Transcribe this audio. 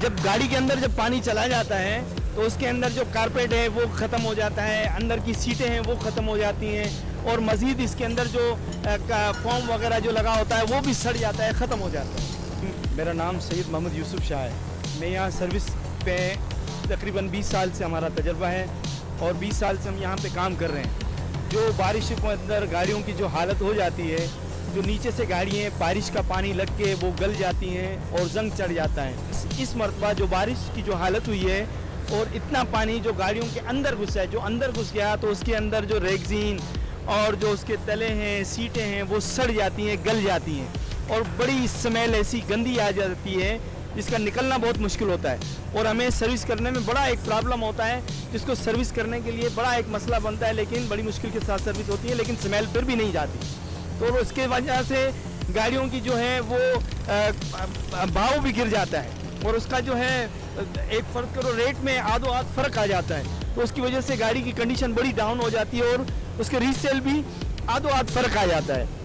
जब गाड़ी के अंदर जब पानी चला जाता है तो उसके अंदर जो कारपेट है वो ख़त्म हो जाता है, अंदर की सीटें हैं वो ख़त्म हो जाती हैं और मज़ीद इसके अंदर जो फॉर्म वगैरह जो लगा होता है वो भी सड़ जाता है, ख़त्म हो जाता है। मेरा नाम सैयद मोहम्मद यूसुफ शाह है। मैं यहाँ सर्विस पे तकरीबन 20 साल से हमारा तजर्बा है और 20 साल से हम यहाँ पे काम कर रहे हैं। जो बारिश के अंदर गाड़ियों की जो हालत हो जाती है, जो नीचे से गाड़ियाँ बारिश का पानी लग के वो गल जाती हैं और जंग चढ़ जाता है। इस मरतबा जो बारिश की जो हालत हुई है और इतना पानी जो गाड़ियों के अंदर घुसा है, जो अंदर घुस गया तो उसके अंदर जो रेगजीन और जो उसके तले हैं, सीटें हैं, वो सड़ जाती हैं, गल जाती हैं और बड़ी स्मेल ऐसी गंदी आ जाती है जिसका निकलना बहुत मुश्किल होता है और हमें सर्विस करने में बड़ा एक प्रॉब्लम होता है, जिसको सर्विस करने के लिए बड़ा एक मसला बनता है, लेकिन बड़ी मुश्किल के साथ सर्विस होती है, लेकिन स्मेल फिर भी नहीं जाती। तो उसके वजह से गाड़ियों की जो है वो भाव भी गिर जाता है और उसका जो है एक फ़र्क करो रेट में आधो आध फ़र्क आ जाता है, तो उसकी वजह से गाड़ी की कंडीशन बड़ी डाउन हो जाती है और उसके रीसेल भी आधो आध फ़र्क आ जाता है।